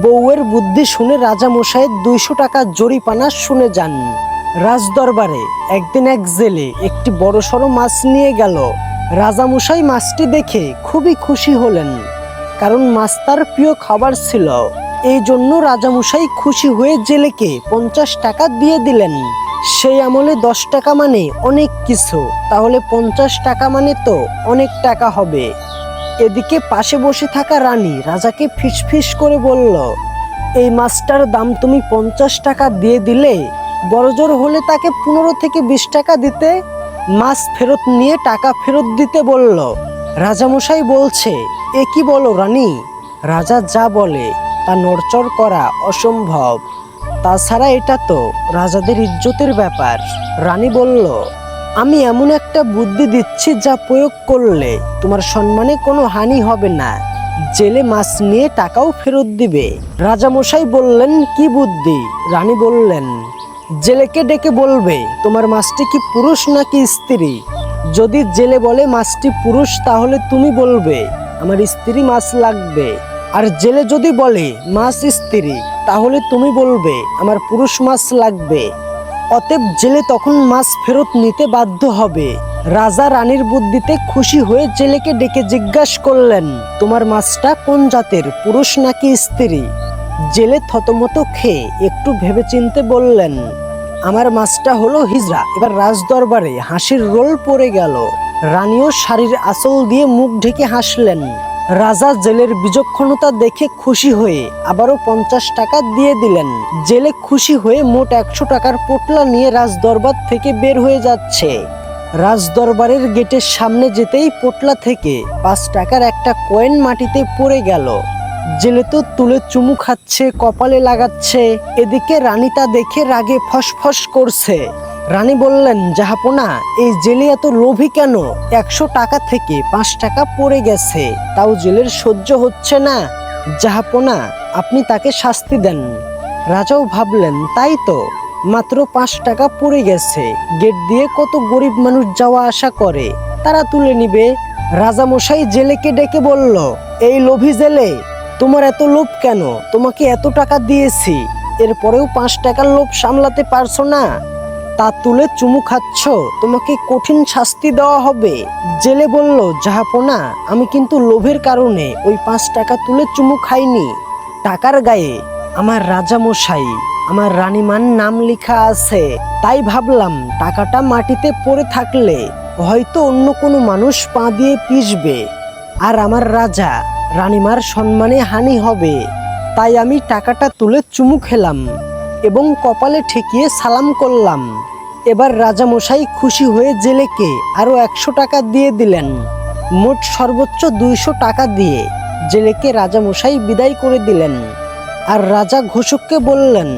বউয়ের বুদ্ধি শুনে রাজামশাইয়ের 200 টাকা জরিমানা শুনে যান। রাজদরবারে একদিন এক জেলে একটি বড়সড় মাছ নিয়ে গেল। রাজামশাই মাছটি দেখে খুবই খুশি হলেন, কারণ মাছ তার প্রিয় খাবার ছিল। এই জন্য রাজামশাই খুশি হয়ে জেলেকে 50 টাকা দিয়ে দিলেন। সেই আমলে 10 টাকা মানে অনেক কিছু, তাহলে 50 টাকা মানে তো অনেক টাকা হবে। এদিকে পাশে বসে থাকা রানী রাজাকে ফিসফিস করে বলল, এই মাছটার দাম তুমি 50 টাকা দিয়ে দিলে, বড়জোর হলে তাকে 15 থেকে 20 টাকা দিতে। মাছ ফেরত নিয়ে টাকা ফেরত দিতে বলল। রাজামশাই বলছে, এ কি বলো রানী? রাজা যা বলে তা নড়চড় করা অসম্ভব, তাছাড়া এটা তো রাজাদের ইজ্জতের ব্যাপার। রানী বলল, আমি এমন একটা বুদ্ধি দিচ্ছি যা প্রয়োগ করলে তোমার সম্মানে কোনো হানি হবে না, জেলে মাছ নিয়ে টাকাও ফেরত দিবে। রাজামশাই বললেন, কি বুদ্ধি? রানী বললেন, জেলেকে ডেকে বলবে তোমার মাছটি কি পুরুষ নাকি স্ত্রী। যদি জেলে বলে মাছটি পুরুষ, তাহলে তুমি বলবে আমার স্ত্রী মাছ লাগবে। আর জেলে যদি বলে মাছ স্ত্রী, তাহলে তুমি বলবে আমার পুরুষ মাছ লাগবে। অতএব জেলে তখন মাছ ফেরত নিতে বাধ্য হবে। রাজা রানীর বুদ্ধিতে খুশি হয়ে জেলেকে ডেকে জিজ্ঞাসা করলেন, তোমার মাছটা কোন জাতের, পুরুষ নাকি স্ত্রী? জেলে থতমত খেয়ে একটু ভেবেচিন্তে বললেন, আমার মাছটা হলো হিজড়া। এবার রাজদরবারে হাসির রোল পড়ে গেল। রানীও শাড়ির আঁচল দিয়ে মুখ ঢেকে হাসলেন। রাজা জেলের বিচক্ষণতা দেখে খুশি হয়ে আবারও 50 টাকা দিয়ে দিলেন। জেলে খুশি হয়ে মোট 100 টাকার পোটলা নিয়ে রাজদরবার থেকে বের হয়ে যাচ্ছে। রাজদরবারের গেটের সামনে যেতেই পোটলা থেকে 5 টাকার একটা কয়েন মাটিতে পড়ে গেল। জেলে তো তুলে চুমু খাচ্ছে, কপালে লাগাচ্ছে। এদিকে রানী তা দেখে রাগে ফসফস করছে। রানী বললেন, জাহাপনা, এই জেলে এত লোভী কেন? 100 টাকা থেকে 5 টাকা পড়ে গেছে, তাও জেলের সহ্য হচ্ছে না। জাহাপনা, আপনি তাকে শাস্তি দেন। রাজাও ভাবলেন, তাই তো, মাত্র 5 টাকা পড়ে গেছে, গেট দিয়ে কত গরিব মানুষ যাওয়া আসা করে, তারা তুলে নিবে। রাজামশাই জেলেকে ডেকে বলল, এই লোভী জেলে, তোমার এত লোভ কেন? তোমাকে এত টাকা দিয়েছি, এরপরেও 5 টাকার লোভ সামলাতে পারছো না? তা তুলে চুমু খাচ্ছ, তোমাকে কঠিন শাস্তি দেওয়া হবে। জেলে বলল, জাহাপনা, আমি কিন্তু লোভের কারণে ওই 5 টাকা তুলে চুমু খাইনি। টাকার গায়ে আমার রাজামশাই, আমার রানীমার নাম লেখা আছে, তাই ভাবলাম টাকাটা মাটিতে পড়ে থাকলে হয়তো অন্য কোনো মানুষ পা দিয়ে পিষবে, আর আমার রাজা রানীমার সম্মানে হানি হবে। তাই আমি টাকাটা তুলে চুমু খেলাম এবং কপালে ঠেকিয়ে সালাম করলাম। এবার রাজামশাই খুশি হয়ে জেলেকে আরো 100 টাকা দিয়ে দিলেন। মোট সর্বোচ্চ 200 টাকা দিয়ে জেলেকে রাজামশাই বিদায় করে দিলেন। আর রাজা ঘোষককে বললেন,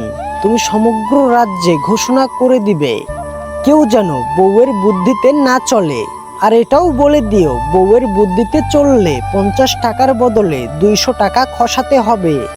তুমি সমগ্র রাজ্যে ঘোষণা করে দিবে, কেউ যেন বউয়ের বুদ্ধিতে না চলে। আর এটাও বলে দিও, বউয়ের বুদ্ধিতে চললে 50 টাকার বদলে 200 টাকা খসাতে হবে।